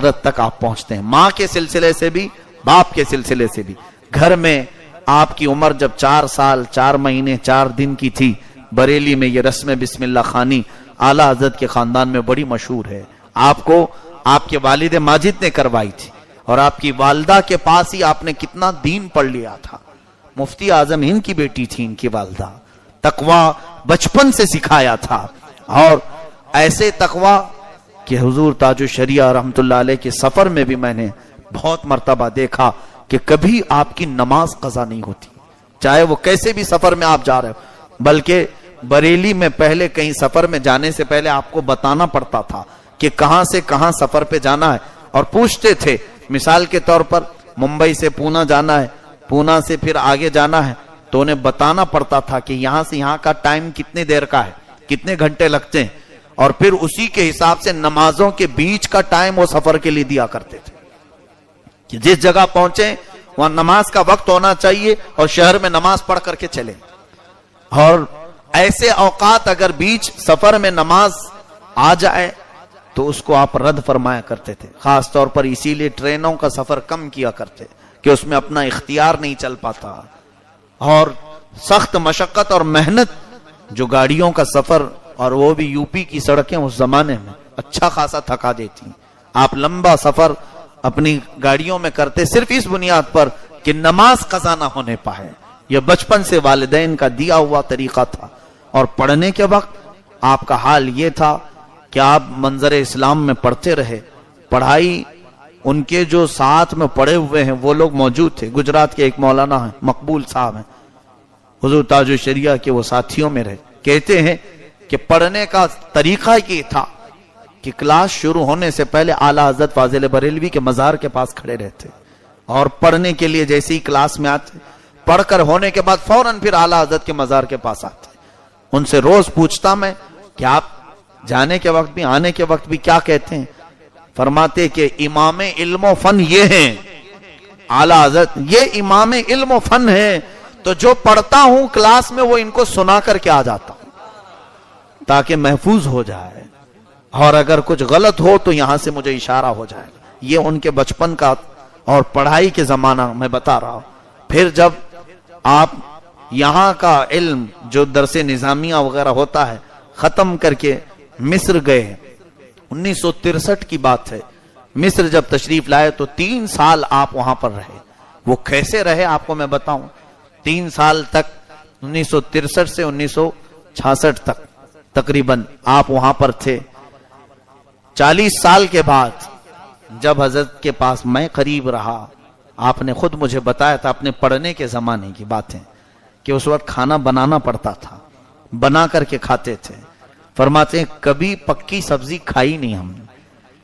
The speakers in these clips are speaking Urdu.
حضرت تک آپ پہنچتے ہیں، ماں کے سلسلے سے بھی، باپ کے سلسلے سے بھی۔ گھر میں آپ کی عمر جب 4 سال 4 مہینے 4 دن کی تھی، بریلی میں یہ رسم بسم اللہ خانی اعلیٰ حضرت کے خاندان میں بڑی مشہور ہے۔ آپ کو آپ کے والد ماجد نے کروائی تھی، اور آپ کی والدہ کے پاس ہی آپ نے کتنا دین پڑھ لیا تھا۔ مفتی اعظم ہند کی بیٹی تھی ان کی والدہ، تقوی بچپن سے سکھایا تھا، اور ایسے تقوی کہ حضور تاج الشریعہ رحمت اللہ علیہ کے سفر میں بھی میں نے بہت مرتبہ دیکھا کہ کبھی آپ کی نماز قضا نہیں ہوتی، چاہے وہ کیسے بھی سفر میں آپ جا رہے ہو۔ بلکہ بریلی میں پہلے کہیں سفر میں جانے سے پہلے آپ کو بتانا پڑتا تھا کہ کہاں سے کہاں سفر پہ جانا ہے، اور پوچھتے تھے، مثال کے طور پر ممبئی سے پونا جانا ہے، پونا سے پھر آگے جانا ہے، تو انہیں بتانا پڑتا تھا کہ یہاں سے یہاں کا ٹائم کتنے دیر کا ہے، کتنے گھنٹے لگتے ہیں، اور پھر اسی کے حساب سے نمازوں کے بیچ کا ٹائم وہ سفر کے لیے دیا کرتے تھے کہ جس جگہ پہنچے وہاں نماز کا وقت ہونا چاہیے اور شہر میں نماز پڑھ کر کے چلے۔ اور ایسے اوقات اگر بیچ سفر میں نماز آ جائے تو اس کو آپ رد فرمایا کرتے تھے، خاص طور پر اسی لیے ٹرینوں کا سفر کم کیا کرتے کہ اس میں اپنا اختیار نہیں چل پاتا، اور سخت مشقت اور محنت جو گاڑیوں کا سفر، اور وہ بھی یو پی کی سڑکیں اس زمانے میں اچھا خاصا تھکا دیتی۔ آپ لمبا سفر اپنی گاڑیوں میں کرتے صرف اس بنیاد پر کہ نماز قضا نہ ہونے پائے۔ یہ بچپن سے والدین کا دیا ہوا طریقہ تھا۔ اور پڑھنے کے وقت آپ کا حال یہ تھا کہ آپ منظر اسلام میں پڑھتے رہے، پڑھائی ان کے جو ساتھ میں پڑھے ہوئے ہیں وہ لوگ موجود تھے۔ گجرات کے ایک مولانا ہیں، مقبول صاحب ہیں، حضور تاج الشریعہ کے وہ ساتھیوں میں رہے، کہتے ہیں کہ پڑھنے کا طریقہ یہ تھا کہ کلاس شروع ہونے سے پہلے اعلیٰ حضرت فاضل بریلوی کے مزار کے پاس کھڑے رہتے، اور پڑھنے کے لیے جیسے ہی کلاس میں آتے، پڑھ کر ہونے کے بعد فوراً پھر اعلیٰ حضرت کے مزار کے پاس آتے۔ ان سے روز پوچھتا میں کہ آپ جانے کے وقت بھی آنے کے وقت بھی کیا کہتے ہیں؟ فرماتے کہ امام علم و فن یہ ہیں، اعلیٰ حضرت یہ امام علم و فن ہے، تو جو پڑھتا ہوں کلاس میں وہ ان کو سنا کر کے آ جاتا ہوں تاکہ محفوظ ہو جائے، اور اگر کچھ غلط ہو تو یہاں سے مجھے اشارہ ہو جائے گا۔ یہ ان کے بچپن کا اور پڑھائی کے زمانہ میں بتا رہا ہوں۔ پھر جب آپ یہاں کا علم جو درس نظامیہ وغیرہ ہوتا ہے ختم کر کے مصر گئے، 1963 کی بات ہے، مصر جب تشریف لائے تو 3 سال آپ وہاں پر رہے۔ وہ کیسے رہے آپ کو میں بتاؤں۔ 3 سال تک 1963 سے 1966 تک تقریباً آپ وہاں پر تھے۔ 40 سال کے بعد جب حضرت کے پاس میں قریب رہا، آپ نے خود مجھے بتایا تھا اپنے پڑھنے کے زمانے کی باتیں کہ اس وقت کھانا بنانا پڑتا تھا، بنا کر کے کھاتے تھے۔ فرماتے ہیں کبھی پکی سبزی کھائی نہیں ہم نے،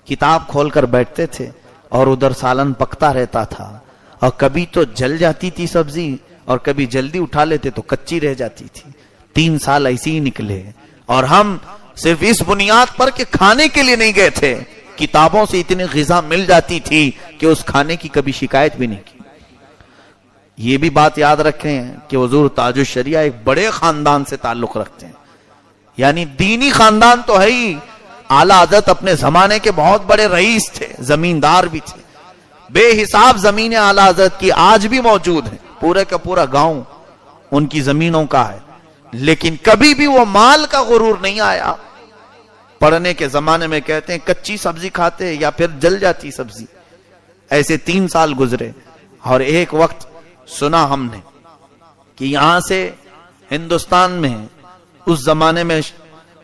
کتاب کھول کر بیٹھتے تھے اور ادھر سالن پکتا رہتا تھا، اور کبھی تو جل جاتی تھی سبزی اور کبھی جلدی اٹھا لیتے تو کچی رہ جاتی تھی۔ 3 سال ایسے ہی نکلے، اور ہم صرف اس بنیاد پر کہ کھانے کے لیے نہیں گئے تھے، کتابوں سے اتنی غذا مل جاتی تھی کہ اس کھانے کی کبھی شکایت بھی نہیں کی۔ یہ بھی بات یاد رکھیں کہ حضور تاج الشریعہ ایک بڑے خاندان سے تعلق رکھتے ہیں، یعنی دینی خاندان تو ہے ہی۔ اعلیٰ حضرت اپنے زمانے کے بہت بڑے رئیس تھے، زمیندار بھی تھے، بے حساب زمینیں اعلیٰ حضرت کی آج بھی موجود ہیں، پورے کا پورا گاؤں ان کی زمینوں کا ہے، لیکن کبھی بھی وہ مال کا غرور نہیں آیا۔ پڑھنے کے زمانے میں کہتے ہیں کچی سبزی کھاتے یا پھر جل جاتی سبزی۔ ایسے 3 سال گزرے، اور ایک وقت سنا ہم نے کہ یہاں سے ہندوستان میں اس زمانے میں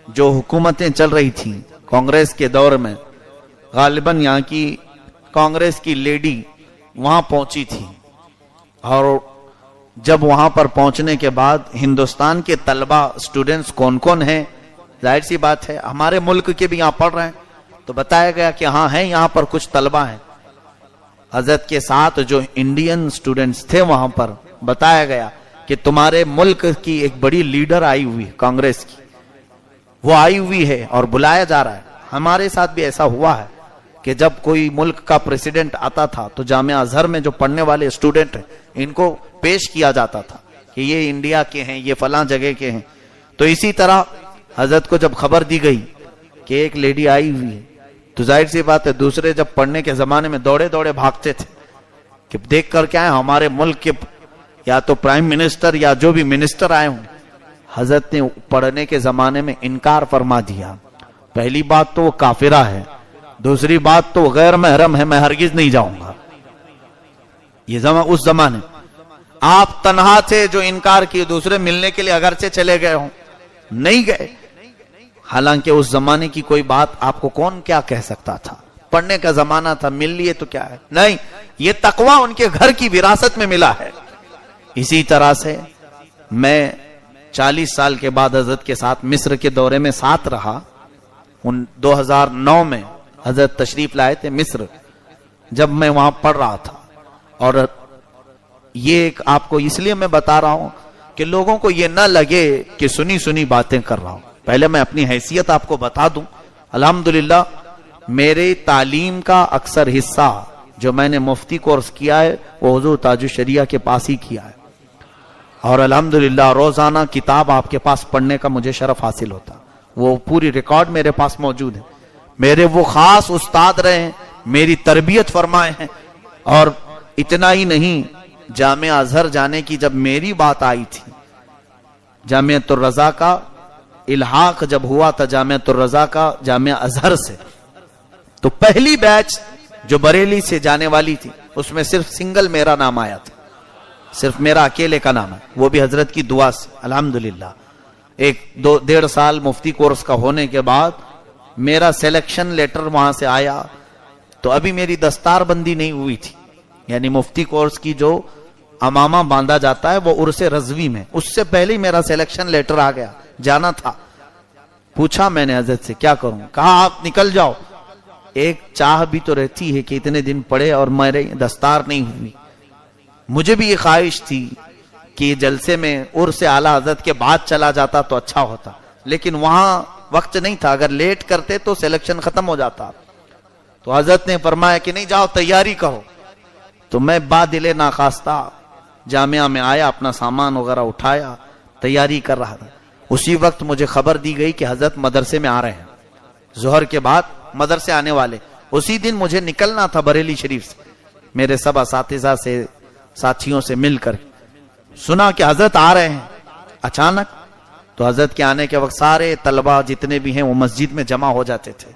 جو حکومتیں چل رہی تھیں کانگریس کے دور میں، غالباً یہاں کی کانگریس کی لیڈی وہاں پہنچی تھی، اور جب وہاں پر پہنچنے کے بعد ہندوستان کے طلبہ اسٹوڈنٹس کون کون ہیں، ظاہر سی بات ہے ہمارے ملک کے بھی یہاں پڑھ رہے ہیں، تو بتایا گیا کہ ہاں ہیں یہاں پر کچھ طلبہ ہیں۔ حضرت کے ساتھ جو انڈین اسٹوڈنٹس تھے وہاں پر بتایا گیا کہ تمہارے ملک کی ایک بڑی لیڈر آئی ہوئی کانگریس کی، وہ آئی ہوئی ہے اور بلایا جا رہا ہے۔ ہمارے ساتھ بھی ایسا ہوا ہے کہ جب کوئی ملک کا پریزیڈنٹ آتا تھا تو جامعہ ازہر میں جو پڑھنے والے اسٹوڈنٹ ہیں ان کو پیش کیا جاتا تھا کہ یہ انڈیا کے ہیں، یہ فلاں جگہ کے ہیں۔ تو اسی طرح حضرت کو جب خبر دی گئی کہ ایک لیڈی آئی ہوئی ہے تو ظاہر سی بات ہے دوسرے جب پڑھنے کے زمانے میں دوڑے دوڑے بھاگتے تھے کہ دیکھ کر کیا ہے ہمارے ملک کے یا تو پرائم منسٹر یا جو بھی منسٹر آئے ہوں. حضرت نے پڑھنے کے زمانے میں انکار فرما دیا. پہلی بات تو وہ کافرہ ہے, دوسری بات تو غیر محرم ہے, میں ہرگز نہیں جاؤں گا. یہ اس زمانے آپ تنہا تھے جو انکار کیے, دوسرے ملنے کے لیے اگرچہ چلے گئے ہوں نہیں گئے. حالانکہ اس زمانے کی کوئی بات آپ کو کون کیا کہہ سکتا تھا, پڑھنے کا زمانہ تھا, مل لیے تو کیا ہے, نہیں, یہ تقویٰ ان کے گھر کی وراثت میں ملا ہے. اسی طرح سے میں 40 سال کے بعد حضرت کے ساتھ مصر کے دورے میں ساتھ رہا. 2009 میں حضرت تشریف لائے تھے مصر, جب میں وہاں پڑھ رہا تھا. اور یہ آپ کو اس لیے میں بتا رہا ہوں کہ لوگوں کو یہ نہ لگے کہ سنی سنی باتیں کر رہا ہوں. پہلے میں اپنی حیثیت آپ کو بتا دوں. الحمدللہ میرے تعلیم کا اکثر حصہ جو میں نے مفتی کورس کیا ہے وہ حضور تاج الشریعہ کے پاس ہی کیا ہے, اور الحمدللہ روزانہ کتاب آپ کے پاس پڑھنے کا مجھے شرف حاصل ہوتا. وہ پوری ریکارڈ میرے پاس موجود ہے. میرے وہ خاص استاد رہے ہیں, میری تربیت فرمائے ہیں. اور اتنا ہی نہیں, جامعہ ازہر جانے کی جب میری بات آئی تھی, جامعۃ الرضا کا الحاق جب ہوا تھا جامعۃ الرضا کا جامعہ ازہر سے, تو پہلی بیچ جو بریلی سے جانے والی تھی اس میں صرف سنگل میرا نام آیا تھا, صرف میرا اکیلے کا نام ہے, وہ بھی حضرت کی دعا سے. الحمدللہ 1-1.5 سال مفتی کورس کا ہونے کے بعد میرا سلیکشن لیٹر وہاں سے آیا. تو ابھی میری دستار بندی نہیں ہوئی تھی, یعنی مفتی کورس کی جو امامہ باندھا جاتا ہے وہ عرس رضوی میں, اس سے پہلے ہی میرا سلیکشن لیٹر آ گیا, جانا تھا. پوچھا میں نے حضرت سے کیا کروں, کہا آپ نکل جاؤ. ایک چاہ بھی تو رہتی ہے کہ اتنے دن پڑے اور میرے دستار نہیں ہوئی. مجھے بھی یہ خواہش تھی کہ یہ جلسے میں عرس اعلیٰ حضرت کے بعد چلا جاتا تو اچھا ہوتا, لیکن وہاں وقت نہیں تھا, اگر لیٹ کرتے تو سلیکشن ختم ہو جاتا. تو حضرت نے فرمایا کہ نہیں جاؤ تیاری کرو. تو میں بادل ناخواستہ جامعہ میں آیا, اپنا سامان وغیرہ اٹھایا, تیاری کر رہا تھا. اسی وقت مجھے خبر دی گئی کہ حضرت مدرسے میں آ رہے ہیں, ظہر کے بعد مدرسے آنے والے. اسی دن مجھے نکلنا تھا بریلی شریف سے, میرے سب اساتذہ سے ساتھیوں سے مل کر سنا کہ حضرت آ رہے ہیں. اچانک تو حضرت کے آنے کے وقت سارے طلبہ جتنے بھی ہیں وہ مسجد میں جمع ہو جاتے تھے.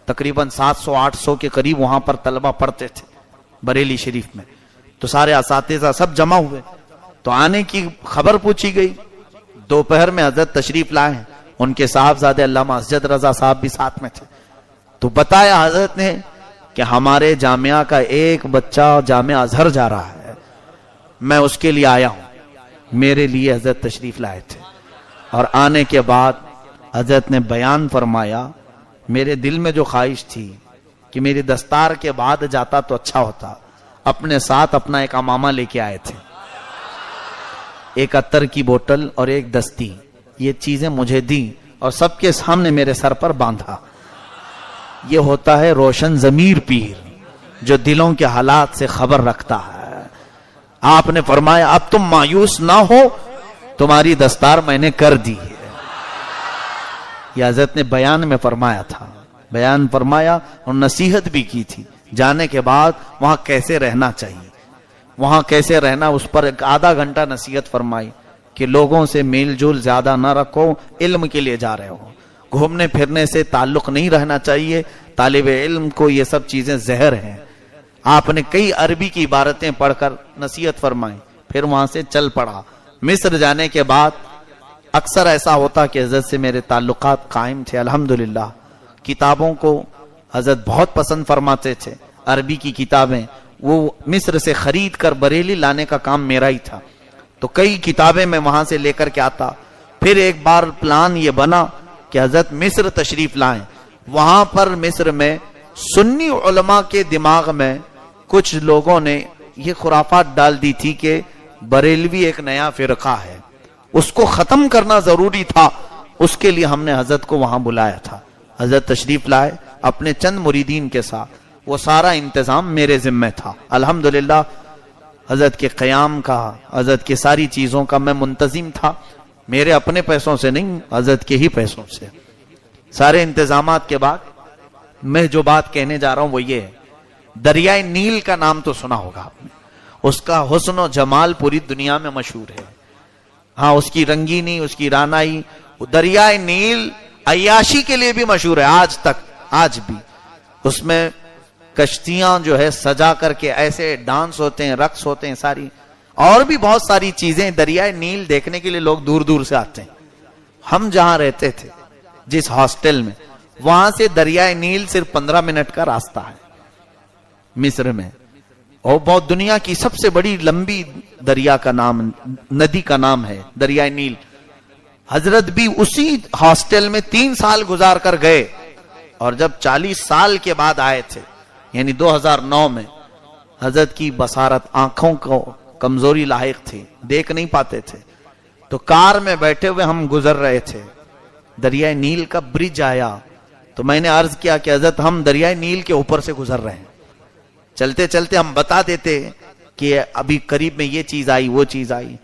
تقریباً 700-800 کے قریب وہاں پر طلبہ پڑھتے تھے بریلی شریف میں. تو سارے اساتذہ سب جمع ہوئے, تو آنے کی خبر پوچھی گئی. دوپہر میں حضرت تشریف لائے ہیں, ان کے صاحبزادے علامہ اسجد رضا صاحب بھی ساتھ میں تھے. تو بتایا حضرت نے کہ ہمارے جامعہ کا ایک بچہ جامعہ ازہر جا رہا ہے, میں اس کے لیے آیا ہوں. میرے لیے حضرت تشریف لائے تھے, اور آنے کے بعد حضرت نے بیان فرمایا, میرے دل میں جو خواہش تھی کہ میری دستار کے بعد جاتا تو اچھا ہوتا. اپنے ساتھ اپنا ایک امامہ لے کے آئے تھے, ایک عطر کی بوتل اور ایک دستی, یہ چیزیں مجھے دیں اور سب کے سامنے میرے سر پر باندھا. یہ ہوتا ہے روشن ضمیر پیر جو دلوں کے حالات سے خبر رکھتا ہے. آپ نے فرمایا اب تم مایوس نہ ہو, تمہاری دستار میں نے کر دی ہے. یہ حضرت نے بیان میں فرمایا تھا, بیان فرمایا اور نصیحت بھی کی تھی. جانے کے بعد وہاں کیسے رہنا چاہیے, وہاں کیسے رہنا, اس پر 1/2 گھنٹہ نصیحت فرمائی کہ لوگوں سے میل جول زیادہ نہ رکھو, علم کے لیے جا رہے ہو, گھومنے پھرنے سے تعلق نہیں رہنا چاہیے. طالب علم کو یہ سب چیزیں زہر ہیں. آپ نے کئی عربی کی عبارتیں پڑھ کر نصیحت فرمائی, پھر وہاں سے چل پڑا. مصر جانے کے بعد اکثر ایسا ہوتا کہ حضرت سے میرے تعلقات قائم تھے. الحمدللہ کتابوں کو حضرت بہت پسند فرماتے تھے. عربی کی کتابیں وہ مصر سے خرید کر بریلی لانے کا کام میرا ہی تھا. تو کئی کتابیں میں وہاں سے لے کر کے آتا. پھر ایک بار پلان یہ بنا کہ حضرت مصر تشریف لائیں. وہاں پر مصر میں سنی علماء کے دماغ میں کچھ لوگوں نے یہ خرافات ڈال دی تھی کہ بریلوی ایک نیا فرقہ ہے, اس کو ختم کرنا ضروری تھا. اس کے لیے ہم نے حضرت کو وہاں بلایا تھا. حضرت تشریف لائے اپنے چند مریدین کے ساتھ, وہ سارا انتظام میرے ذمہ تھا. الحمدللہ حضرت کے قیام کا, حضرت کی ساری چیزوں کا میں منتظم تھا. میرے اپنے پیسوں سے نہیں, حضرت کے ہی پیسوں سے. سارے انتظامات کے بعد میں جو بات کہنے جا رہا ہوں وہ یہ ہے، دریائے نیل کا نام تو سنا ہوگا آپ نے، اس کا حسن و جمال پوری دنیا میں مشہور ہے. ہاں، اس کی رنگینی، اس کی رانائی. دریائے نیل عیاشی کے لیے بھی مشہور ہے آج تک، آج بھی. اس میں کشتیاں جو ہے سجا کر کے ایسے ڈانس ہوتے ہیں، رقص ہوتے ہیں، ساری اور بھی بہت ساری چیزیں. دریائے نیل دیکھنے کے لیے لوگ دور دور سے آتے ہیں. ہم جہاں رہتے تھے جس ہاسٹل میں، وہاں سے دریائے نیل صرف 15 منٹ کا راستہ ہے مصر میں. اور بہت دنیا کی سب سے بڑی لمبی دریا کا نام، ندی کا نام ہے دریائے نیل. حضرت بھی اسی ہاسٹل میں 3 سال گزار کر گئے، اور جب 40 سال کے بعد آئے تھے یعنی 2009 میں، حضرت کی بصارت، آنکھوں کو کمزوری لاحق تھی، دیکھ نہیں پاتے تھے. تو کار میں بیٹھے ہوئے ہم گزر رہے تھے، دریائے نیل کا برج آیا تو میں نے عرض کیا کہ حضرت ہم دریائے نیل کے اوپر سے گزر رہے ہیں. چلتے چلتے ہم بتا دیتے کہ ابھی قریب میں یہ چیز آئی، وہ چیز آئی.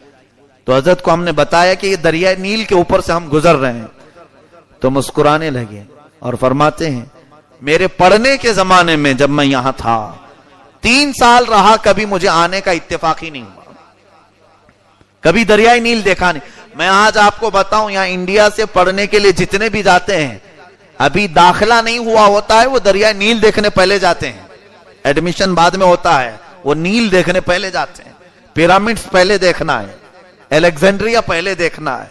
تو حضرت کو ہم نے بتایا کہ یہ دریائے نیل کے اوپر سے ہم گزر رہے ہیں. تو مسکرانے لگے اور فرماتے ہیں میرے پڑھنے کے زمانے میں جب میں یہاں تھا 3 سال رہا، کبھی مجھے آنے کا اتفاق ہی نہیں ہوا، کبھی دریائے نیل دیکھا نہیں. میں آج آپ کو بتاؤں، یہاں انڈیا سے پڑھنے کے لیے جتنے بھی جاتے ہیں، ابھی داخلہ نہیں ہوا ہوتا ہے، وہ دریائے نیل دیکھنے پہلے جاتے ہیں. ایڈمیشن بعد میں ہوتا ہے، وہ نیل دیکھنے پہلے جاتے ہیں. پیرامڈز پہلے دیکھنا ہے، الیگزینڈریا پہلے دیکھنا ہے.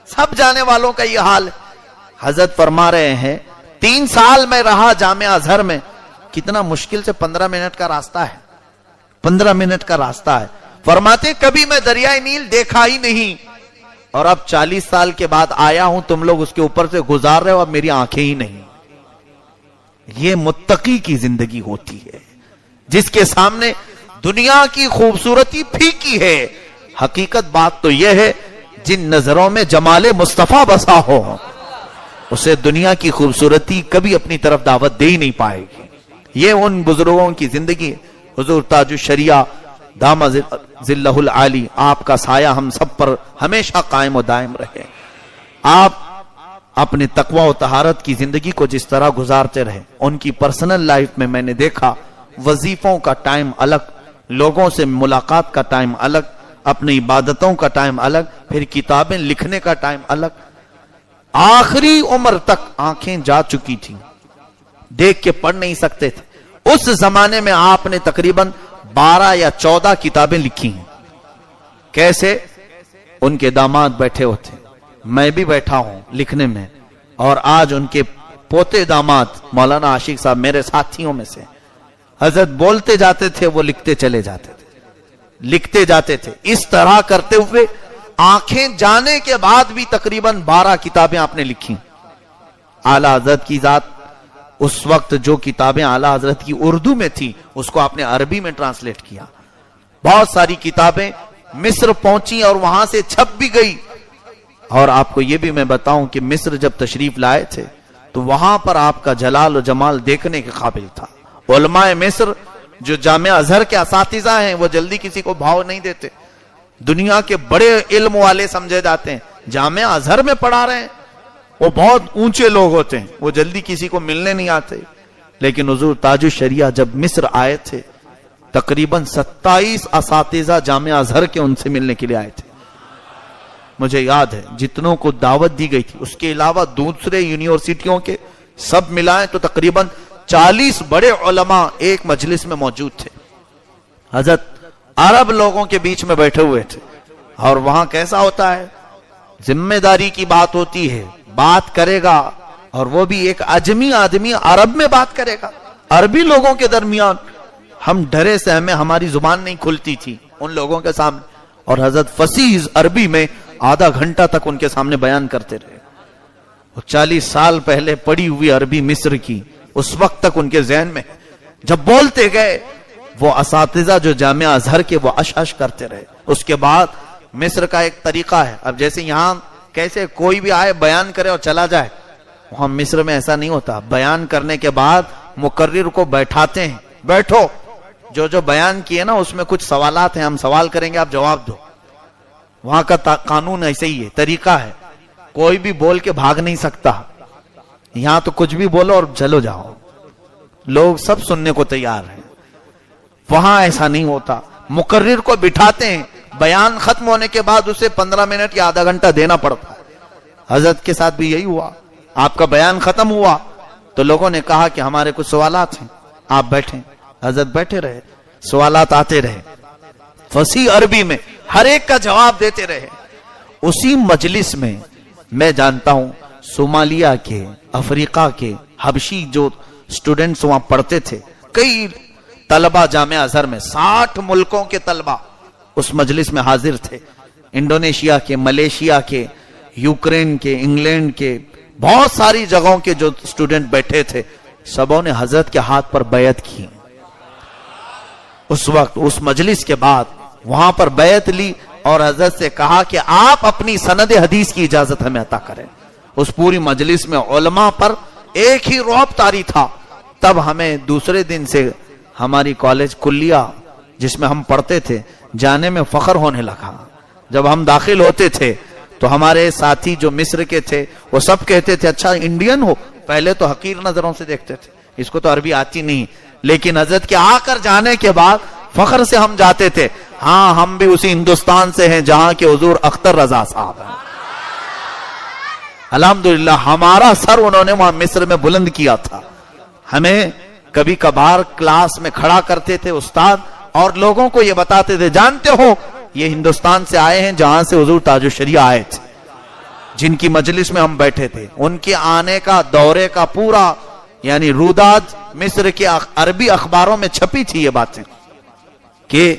سب جانے والوں کا یہ حال ہے. حضرت فرما رہے ہیں 3 سال میں رہا جامعہ ازہر میں، کتنا مشکل سے 15 منٹ کا راستہ ہے، 15 منٹ کا راستہ ہے. فرماتے کبھی میں دریائے نیل دیکھا ہی نہیں، اور اب 40 سال کے بعد آیا ہوں، تم لوگ اس کے اوپر سے گزار رہے ہو، اب میری آنکھیں ہی نہیں. یہ متقی کی زندگی ہوتی ہے جس کے سامنے دنیا کی خوبصورتی پھیکی ہے. حقیقت بات تو یہ ہے، جن نظروں میں جمال مصطفیٰ بسا ہو اسے دنیا کی خوبصورتی کبھی اپنی طرف دعوت دے ہی نہیں پائے گی. یہ ان بزرگوں کی زندگی ہے. حضور تاج الشریعہ دامہ ظلہ العالی، آپ کا سایہ ہم سب پر ہمیشہ قائم و دائم رہے. آپ اپنے تقوی و طہارت کی زندگی کو جس طرح گزارتے رہے، ان کی پرسنل لائف میں میں نے دیکھا وظیفوں کا ٹائم الگ، لوگوں سے ملاقات کا ٹائم الگ، اپنی عبادتوں کا ٹائم الگ، پھر کتابیں لکھنے کا ٹائم الگ. آخری عمر تک آنکھیں جا چکی تھیں، دیکھ کے پڑھ نہیں سکتے تھے. اس زمانے میں آپ نے تقریباً 12 یا 14 کتابیں لکھی ہیں. کیسے؟ ان کے داماد بیٹھے ہوتے، میں بھی بیٹھا ہوں لکھنے میں، اور آج ان کے پوتے داماد مولانا عاشق صاحب میرے ساتھیوں میں سے. حضرت بولتے جاتے تھے، وہ لکھتے چلے جاتے تھے، لکھتے جاتے تھے. اس طرح کرتے ہوئے آنکھیں جانے کے بعد بھی تقریباً 12 کتابیں آپ نے لکھی. اعلیٰ حضرت کی ذات، اس وقت جو کتابیں اعلیٰ حضرت کی اردو میں تھی اس کو آپ نے عربی میں ٹرانسلیٹ کیا. بہت ساری کتابیں مصر پہنچی اور وہاں سے چھپ بھی گئی. اور آپ کو یہ بھی میں بتاؤں کہ مصر جب تشریف لائے تھے تو وہاں پر آپ کا جلال و جمال دیکھنے کے قابل تھا. علماء مصر جو جامعہ ازہر کے اساتذہ ہیں وہ جلدی کسی کو بھاؤ نہیں دیتے، دنیا کے بڑے علم والے سمجھے جاتے ہیں. جامعہ ازہر میں پڑھا رہے ہیں، وہ بہت اونچے لوگ ہوتے ہیں، وہ جلدی کسی کو ملنے نہیں آتے. لیکن حضور تاج الشریعہ جب مصر آئے تھے تقریباً 27 اساتذہ جامعہ ازہر کے ان سے ملنے کے لیے آئے تھے. مجھے یاد ہے جتنوں کو دعوت دی گئی تھی، اس کے علاوہ دوسرے یونیورسٹیوں کے سب ملائیں تو تقریباً 40 بڑے علماء ایک مجلس میں موجود تھے. حضرت عرب لوگوں کے بیچ میں بیٹھے ہوئے تھے. اور وہاں کیسا ہوتا ہے، ذمہ داری کی بات ہوتی ہے، بات کرے گا، اور وہ بھی ایک عجمی آدمی عرب میں بات کرے گا، عربی لوگوں کے درمیان. ہم ڈرے سے ہمیں ہماری زبان نہیں کھلتی تھی ان لوگوں کے سامنے، اور حضرت فصیح عربی میں آدھا گھنٹہ تک ان کے سامنے بیان کرتے رہے. 40 سال پہلے پڑھی ہوئی عربی مصر کی اس وقت تک ان کے ذہن میں. جب بولتے گئے وہ اساتذہ جو جامعہ ازہر کے وہ اش کرتے رہے. اس کے بعد مصر کا ایک طریقہ ہے، اب جیسے یہاں کیسے کوئی بھی آئے بیان کرے اور چلا جائے، وہاں مصر میں ایسا نہیں ہوتا. بیان کرنے کے بعد مقرر کو بیٹھاتے ہیں، بیٹھو، جو بیان کیے نا اس میں کچھ سوالات ہیں، ہم سوال کریں گے، آپ جواب دو. وہاں کا قانون ایسے ہی ہے، طریقہ ہے، کوئی بھی بول کے بھاگ نہیں سکتا. یہاں تو کچھ بھی بولو اور چلو جاؤ. لوگ سب سننے کو تیار ہیں. وہاں ایسا نہیں ہوتا. مقرر کو بٹھاتے ہیں, بیان ختم ہونے کے بعد اسے 15 منٹ یا آدھا گھنٹہ دینا پڑتا ہے. حضرت کے ساتھ بھی یہی ہوا. آپ کا بیان ختم ہوا تو لوگوں نے کہا کہ ہمارے کچھ سوالات ہیں, آپ بیٹھیں. حضرت بیٹھے رہے, سوالات آتے رہے, فصیح عربی میں ہر ایک کا جواب دیتے رہے. اسی مجلس میں میں جانتا ہوں صومالیہ کے, افریقہ کے, حبشی جو سٹوڈنٹس وہاں پڑھتے تھے, کئی طلبہ جامعہ ازہر میں 60 ملکوں کے طلبہ اس مجلس میں حاضر تھے. انڈونیشیا کے, ملیشیا کے, یوکرین کے, انگلینڈ کے, بہت ساری جگہوں کے جو سٹوڈنٹ بیٹھے تھے, سبوں نے حضرت کے ہاتھ پر بیعت کی. اس وقت اس مجلس کے بعد وہاں پر بیعت لی اور حضرت سے کہا کہ آپ اپنی سند حدیث کی اجازت ہمیں عطا کریں. اس پوری مجلس میں علماء پر ایک ہی رعب طاری تھا. تب ہمیں دوسرے دن سے ہماری کالج کلیہ جس میں ہم پڑھتے تھے جانے میں فخر ہونے لگا. جب ہم داخل ہوتے تھے تو ہمارے ساتھی جو مصر کے تھے وہ سب کہتے تھے اچھا انڈین ہو. پہلے تو حقیر نظروں سے دیکھتے تھے, اس کو تو عربی آتی نہیں, لیکن حضرت کے آ کر جانے کے بعد فخر سے ہم جاتے تھے, ہاں ہم بھی اسی ہندوستان سے ہیں جہاں کے حضور اختر رضا صاحب ہیں. الحمدللہ ہمارا سر انہوں نے وہاں مصر میں بلند کیا تھا. ہمیں کبھی کبھار کلاس میں کھڑا کرتے تھے استاد اور لوگوں کو یہ بتاتے تھے, جانتے ہو یہ ہندوستان سے آئے ہیں جہاں سے حضور تاج الشریعہ آئے تھے, جن کی مجلس میں ہم بیٹھے تھے. ان کے آنے کا دورے کا پورا یعنی روداد مصر کے عربی اخباروں میں چھپی تھی یہ باتیں کہ,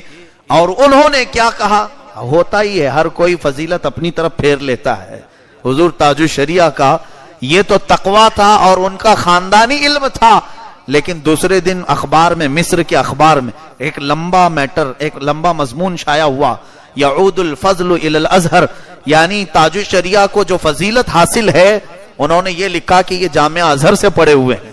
اور انہوں نے کیا کہا. ہوتا ہی ہے, ہر کوئی فضیلت اپنی طرف پھیر لیتا ہے. حضور تاج الشریعہ کا یہ تو تقویٰ تھا اور ان کا خاندانی علم تھا, لیکن دوسرے دن اخبار میں, مصر کے اخبار میں ایک لمبا میٹر, ایک لمبا مضمون شائع ہوا, یعود الفضل الی الازہر, یعنی تاج الشریعہ کو جو فضیلت حاصل ہے انہوں نے یہ لکھا کہ یہ جامعہ ازہر سے پڑھے ہوئے ہیں.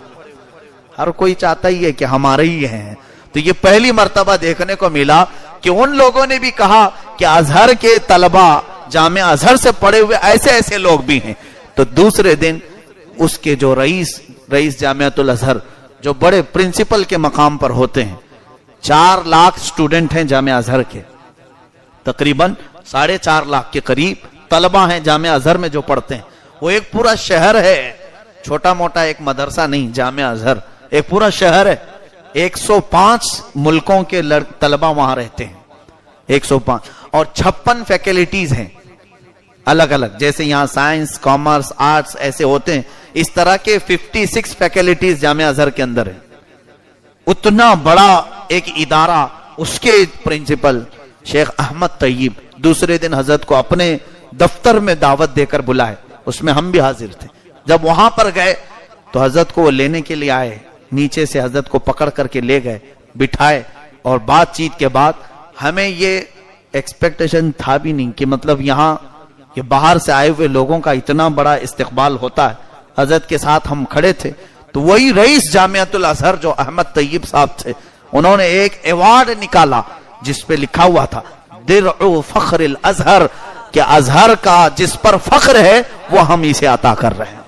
ہر کوئی چاہتا ہی ہے کہ ہمارے ہی ہیں. تو یہ پہلی مرتبہ دیکھنے کو ملا کہ ان لوگوں نے بھی کہا کہ ازہر کے طلبہ جامعہ ازہر سے پڑھے ہوئے ایسے ایسے لوگ بھی ہیں. تو دوسرے دن اس کے جو رئیس جامعۃ الازہر جو بڑے پرنسپل کے مقام پر ہوتے ہیں, 4 لاکھ سٹوڈنٹ ہیں جامعہ ازہر کے, تقریباً 4.5 لاکھ کے قریب طلبہ ہیں جامعہ ازہر میں جو پڑھتے ہیں. وہ ایک پورا شہر ہے, چھوٹا موٹا ایک مدرسہ نہیں, جامعہ ازہر ایک پورا شہر ہے. 105 ملکوں کے طلبہ وہاں رہتے ہیں, 105, اور 56 فیکلٹیز ہیں الگ الگ, جیسے یہاں سائنس, کامرس, آرٹس ایسے ہوتے ہیں, اس طرح کے 56 فیکلٹیز جامعہ ازہر کے اندر ہیں. اتنا بڑا ایک ادارہ, اس کے پرنسپل شیخ احمد طیب دوسرے دن حضرت کو اپنے دفتر میں دعوت دے کر بلائے, اس میں ہم بھی حاضر تھے. جب وہاں پر گئے تو حضرت کو وہ لینے کے لیے آئے, نیچے سے حضرت کو پکڑ کر کے لے گئے, بٹھائے, اور بات چیت کے بعد ہمیں یہ ایکسپیکٹیشن تھا بھی نہیں کہ مطلب یہاں یہ باہر سے آئے ہوئے لوگوں کا اتنا بڑا استقبال ہوتا ہے. حضرت کے ساتھ ہم کھڑے تھے تو وہی رئیس جامعۃ الازہر جو احمد طیب صاحب تھے, انہوں نے ایک ایوارڈ نکالا جس پہ لکھا ہوا تھا درع فخر الازہر, کہ ازہر کا جس پر فخر ہے وہ ہم اسے عطا کر رہے ہیں.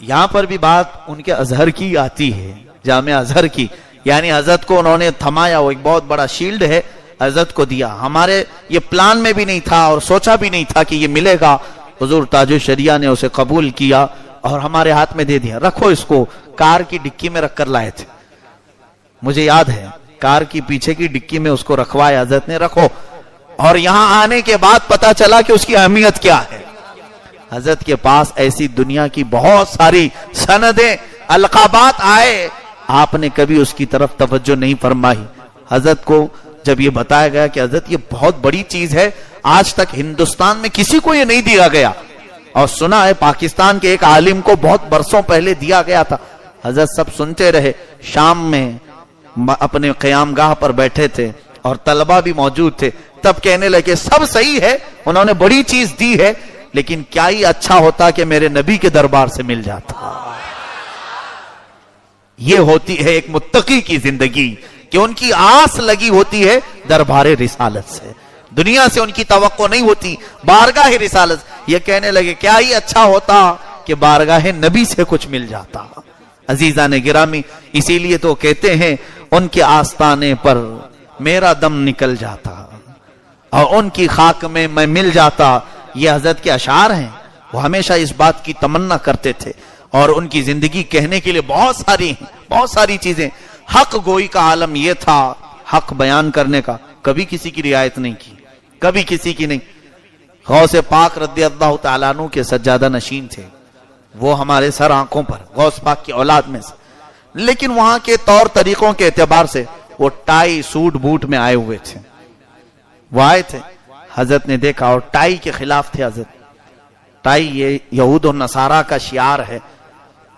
یہاں پر بھی بات ان کے ازہر کی آتی ہے, جامعہ ازہر کی, یعنی حضرت کو انہوں نے تھمایا, وہ ایک بہت بڑا شیلڈ ہے, حضرت کو دیا. ہمارے یہ پلان میں بھی نہیں تھا اور سوچا بھی نہیں تھا کہ یہ ملے گا. حضور تاج الشریعہ نے اسے قبول کیا اور ہمارے ہاتھ میں دے دیا, رکھو اس کو. کار کی ڈکی میں رکھ کر لائے تھے, مجھے یاد ہے, کار کی پیچھے کی ڈکی میں اس کو رکھوایا حضرت نے, رکھو. اور یہاں آنے کے بعد پتا چلا کہ اس کی اہمیت کیا ہے. حضرت کے پاس ایسی دنیا کی بہت ساری سندیں, القابات آئے, آپ نے کبھی اس کی طرف توجہ نہیں فرمائی. حضرت کو جب یہ بتایا گیا کہ حضرت یہ بہت بڑی چیز ہے, آج تک ہندوستان میں کسی کو یہ نہیں دیا گیا, اور سنا ہے پاکستان کے ایک عالم کو بہت برسوں پہلے دیا گیا تھا. حضرت سب سنتے رہے. شام میں اپنے قیام گاہ پر بیٹھے تھے اور طلبہ بھی موجود تھے, تب کہنے لگے سب صحیح ہے, انہوں نے بڑی چیز دی ہے, لیکن کیا ہی اچھا ہوتا کہ میرے نبی کے دربار سے مل جاتا. یہ ہوتی ہے ایک متقی کی زندگی کہ ان کی آس لگی ہوتی ہے دربار رسالت سے, دنیا سے ان کی توقع نہیں ہوتی, بارگاہ رسالت. یہ کہنے لگے کیا ہی اچھا ہوتا کہ بارگاہ نبی سے کچھ مل جاتا. عزیزان گرامی، اسی لیے تو کہتے ہیں ان کے آستانے پر میرا دم نکل جاتا اور ان کی خاک میں میں مل جاتا، یہ حضرت کے اشعار ہیں۔ وہ ہمیشہ اس بات کی تمنا کرتے تھے اور ان کی زندگی کہنے کے لیے بہت ساری چیزیں۔ حق گوئی کا عالم یہ تھا، حق بیان کرنے کا، کبھی کسی کی رعایت نہیں کی، کبھی کسی کی نہیں۔ غوث پاک رضی اللہ تعالیٰ عنہ کے سجادہ نشین تھے، وہ ہمارے سر آنکھوں پر، غوث پاک کی اولاد میں سے، لیکن وہاں کے طور طریقوں کے اعتبار سے وہ ٹائی سوٹ بوٹ میں آئے ہوئے تھے۔ وہ آئے تھے، حضرت نے دیکھا اور ٹائی کے خلاف تھے حضرت۔ ٹائی یہ یہود و نصارہ کا شعار ہے،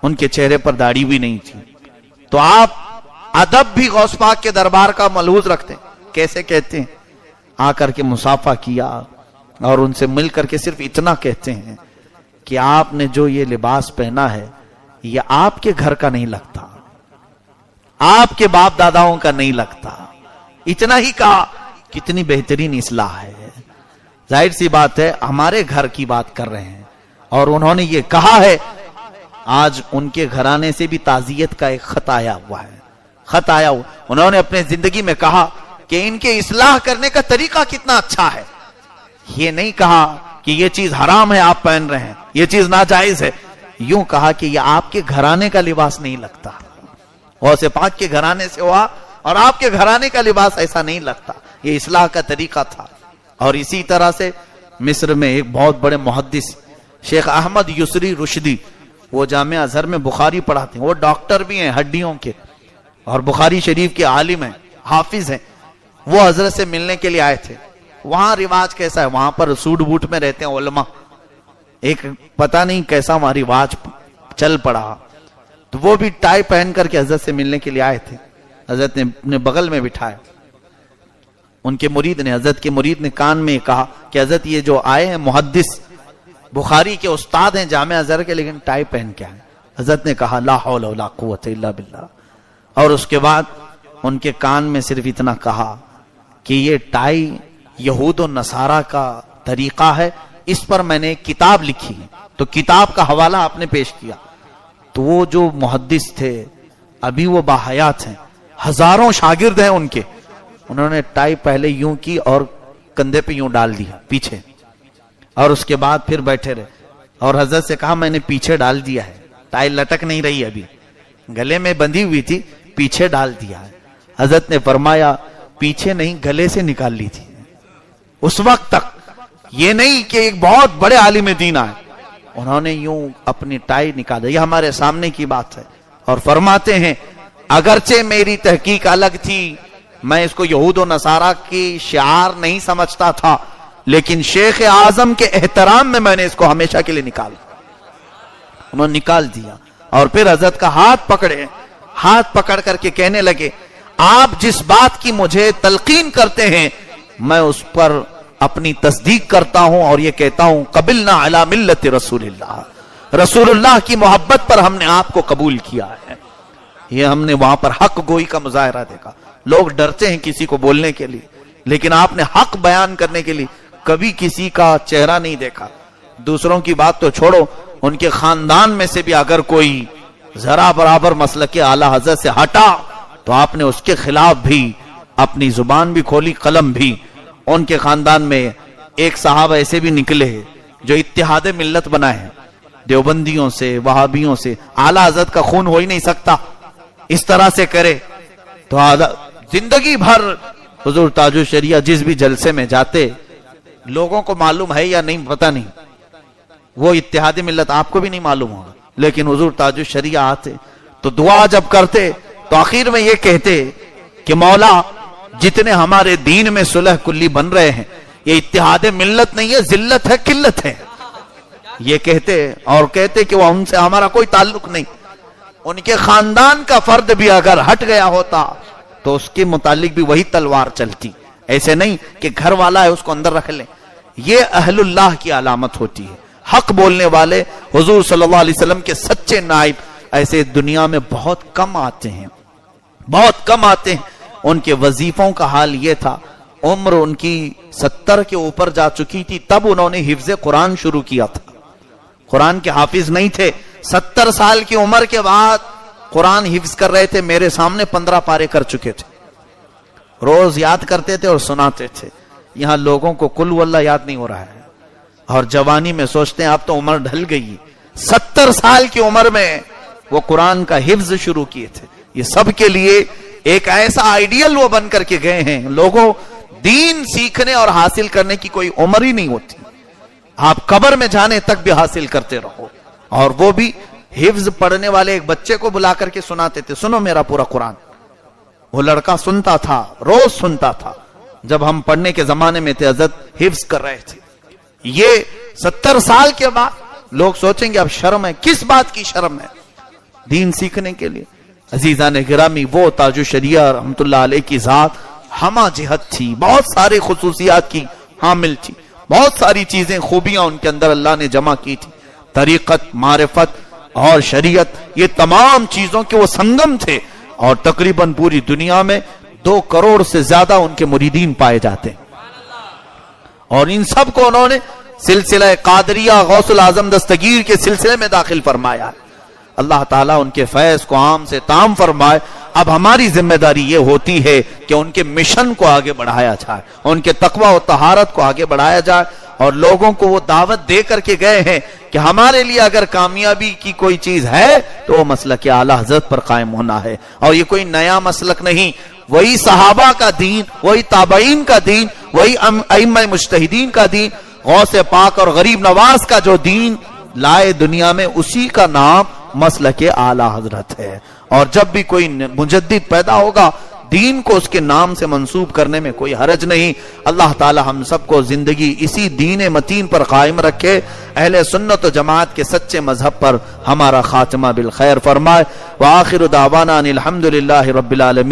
ان کے چہرے پر داڑھی بھی نہیں تھی۔ تو آپ ادب بھی غوث پاک کے دربار کا ملحوظ رکھتے ہیں، کیسے کہتے ہیں؟ آ کر کے مصافحہ کیا اور ان سے مل کر کے صرف اتنا کہتے ہیں کہ آپ نے جو یہ لباس پہنا ہے یہ آپ کے گھر کا نہیں لگتا، آپ کے باپ داداؤں کا نہیں لگتا۔ اتنا ہی کہا، کتنی بہترین اصلاح ہے۔ ظاہر سی بات ہے ہمارے گھر کی بات کر رہے ہیں اور انہوں نے یہ کہا ہے۔ آج ان کے گھرانے سے بھی تعزیت کا ایک خط آیا ہوا ہے، خط آیا ہوا۔ انہوں نے اپنے زندگی میں کہا کہ ان کے اصلاح کرنے کا طریقہ کتنا اچھا ہے۔ یہ نہیں کہا کہ یہ چیز حرام ہے آپ پہن رہے ہیں، یہ چیز ناجائز ہے، یوں کہا کہ یہ آپ کے گھرانے کا لباس نہیں لگتا۔ غوث پاک کے گھرانے سے ہوا اور آپ کے گھرانے کا لباس ایسا نہیں لگتا۔ یہ اصلاح کا طریقہ تھا۔ اور اسی طرح سے مصر میں ایک بہت بڑے محدث شیخ احمد یسری رشدی، وہ جامعہ ازہر میں بخاری پڑھاتے ہیں، وہ ڈاکٹر بھی ہیں ہڈیوں کے اور بخاری شریف کے عالم ہیں، حافظ ہیں۔ وہ حضرت سے ملنے کے لیے آئے تھے۔ وہاں رواج کیسا ہے؟ وہاں پر سوٹ بوٹ میں رہتے ہیں علماء، ایک پتہ نہیں کیسا وہاں رواج چل پڑا، تو وہ بھی ٹائی پہن کر کے حضرت سے ملنے کے لیے آئے تھے۔ حضرت نے اپنے بغل میں بٹھایا، ان کے مرید نے، حضرت کے مرید نے کان میں کہا کہ حضرت یہ جو آئے ہیں محدث بخاری کے استاد ہیں جامعہ ازہر کے، لیکن ٹائی پہن کے آئے۔ حضرت نے کہا لا حول ولا قوت الا باللہ، اور اس کے بعد ان کے کان میں صرف اتنا کہا کہ یہ ٹائی یہود و نصارہ کا طریقہ ہے، اس پر میں نے ایک کتاب لکھی ہے۔ تو کتاب کا حوالہ آپ نے پیش کیا۔ تو وہ جو محدث تھے ابھی وہ باحیات ہیں، ہزاروں شاگرد ہیں ان کے، انہوں نے ٹائی پہلے یوں کی اور کندھے پہ یوں ڈال دیا پیچھے، اور اس کے بعد پھر بیٹھے رہے اور حضرت سے کہا میں نے پیچھے ڈال دیا ہے، ٹائی لٹک نہیں رہی، ابھی گلے میں بندھی ہوئی تھی، پیچھے ڈال دیا ہے۔ حضرت نے فرمایا پیچھے نہیں گلے سے نکال لی تھی۔ اس وقت تک یہ نہیں کہ ایک بہت بڑے عالم دین آئے، انہوں نے یوں اپنی ٹائی نکالا۔ یہ ہمارے سامنے کی بات ہے، اور فرماتے ہیں اگرچہ میری تحقیق الگ تھی، میں اس کو یہود و نصارہ کی شعار نہیں سمجھتا تھا، لیکن شیخ اعظم کے احترام میں میں نے اس کو ہمیشہ کے لیے نکالا۔ انہوں نے نکال دیا اور پھر حضرت کا ہاتھ پکڑے، ہاتھ پکڑ کر کے کہنے لگے آپ جس بات کی مجھے تلقین کرتے ہیں میں اس پر اپنی تصدیق کرتا ہوں اور یہ کہتا ہوں قبلنا علی ملت رسول اللہ، رسول اللہ کی محبت پر ہم نے آپ کو قبول کیا ہے۔ یہ ہم نے وہاں پر حق گوئی کا مظاہرہ دیکھا۔ لوگ ڈرتے ہیں کسی کو بولنے کے لیے، لیکن آپ نے حق بیان کرنے کے لیے کبھی کسی کا چہرہ نہیں دیکھا۔ دوسروں کی بات تو چھوڑو، ان کے خاندان میں سے بھی اگر کوئی ذرا برابر مسلک اعلی حضرت سے ہٹا تو آپ نے اس کے خلاف بھی اپنی زبان بھی کھولی، قلم بھی۔ ان کے خاندان میں ایک صاحب ایسے بھی نکلے جو اتحاد ملت بنائے ہیں، دیوبندیوں سے، وہابیوں سے۔ اعلی حضرت کا خون ہو ہی نہیں سکتا اس طرح سے کرے، تو زندگی بھر حضور تاج الشریعہ جس بھی جلسے میں جاتے، لوگوں کو معلوم ہے یا نہیں پتہ نہیں، وہ اتحاد ملت آپ کو بھی نہیں معلوم ہوگا، لیکن حضور تاج الشریعہ آتے تو دعا جب کرتے تو آخر میں یہ کہتے کہ مولا جتنے ہمارے دین میں صلح کلی بن رہے ہیں یہ اتحاد ملت نہیں ہے، ذلت ہے، قلت ہے، یہ کہتے، اور کہتے کہ وہ ان سے ہمارا کوئی تعلق نہیں۔ ان کے خاندان کا فرد بھی اگر ہٹ گیا ہوتا تو اس کے متعلق بھی وہی تلوار چلتی، ایسے نہیں کہ گھر والا ہے اس کو اندر رکھ لیں۔ یہ اہل اللہ کی علامت ہوتی ہے، حق بولنے والے، حضور صلی اللہ علیہ وسلم کے سچے نائب ایسے دنیا میں بہت کم آتے ہیں، بہت کم آتے ہیں۔ ان کے وظیفوں کا حال یہ تھا، عمر ان کی 70 کے اوپر جا چکی تھی تب انہوں نے حفظ قرآن شروع کیا تھا۔ قرآن کے حافظ نہیں تھے، 70 سال کی عمر کے بعد قرآن حفظ کر رہے تھے، میرے سامنے 15 پارے کر چکے تھے، روز یاد کرتے تھے اور سناتے تھے۔ یہاں لوگوں کو قل ہو اللہ یاد نہیں ہو رہا ہے، اور جوانی میں سوچتے ہیں اب تو عمر ڈھل گئی، 70 سال کی عمر میں وہ قرآن کا حفظ شروع کیے تھے۔ یہ سب کے لیے ایک ایسا آئیڈیل وہ بن کر کے گئے ہیں۔ لوگوں، دین سیکھنے اور حاصل کرنے کی کوئی عمر ہی نہیں ہوتی، آپ قبر میں جانے تک بھی حاصل کرتے رہو۔ اور وہ بھی حفظ پڑھنے والے ایک بچے کو بلا کر کے سناتے تھے، سنو میرا پورا قرآن۔ وہ لڑکا سنتا تھا، روز سنتا تھا۔ جب ہم پڑھنے کے زمانے میں تھے، حضرت حفظ کر رہے تھے۔ یہ 70 سال کے بعد لوگ سوچیں گے اب شرم ہے، کس بات کی شرم ہے دین سیکھنے کے لیے؟ عزیزان گرامی، وہ تاج الشریعہ رحمت اللہ علیہ کی ذات ہمہ جہت تھی، بہت سارے خصوصیات کی حامل تھی، بہت ساری چیزیں، خوبیاں ان کے اندر اللہ نے جمع کی تھی۔ طریقت، معرفت اور شریعت، یہ تمام چیزوں کے وہ سنگم تھے، اور تقریباً پوری دنیا میں 2 کروڑ سے زیادہ ان کے مریدین پائے جاتے ہیں، اور ان سب کو انہوں نے سلسلہ قادریہ غوث العظم دستگیر کے سلسلے میں داخل فرمایا۔ اللہ تعالیٰ ان کے فیض کو عام سے تام فرمائے۔ اب ہماری ذمہ داری یہ ہوتی ہے کہ ان کے مشن کو آگے بڑھایا جائے، ان کے تقوی و طہارت کو آگے بڑھایا جائے، اور لوگوں کو وہ دعوت دے کر کے گئے ہیں کہ ہمارے لیے اگر کامیابی کی کوئی چیز ہے تو وہ مسلک اعلی حضرت پر قائم ہونا ہے، اور یہ کوئی نیا مسلک نہیں، وہی صحابہ کا دین، وہی تابعین کا دین، وہی ائمہ مجتہدین کا دین، غوث پاک اور غریب نواز کا جو دین لائے دنیا میں، اسی کا نام مسلک اعلی حضرت ہے۔ اور جب بھی کوئی مجدد پیدا ہوگا، دین کو اس کے نام سے منسوب کرنے میں کوئی حرج نہیں۔ اللہ تعالی ہم سب کو زندگی اسی دین متین پر قائم رکھے، اہل سنت و جماعت کے سچے مذہب پر ہمارا خاتمہ بالخیر فرمائے۔ وآخر دعوانا ان الحمدللہ رب العالمین۔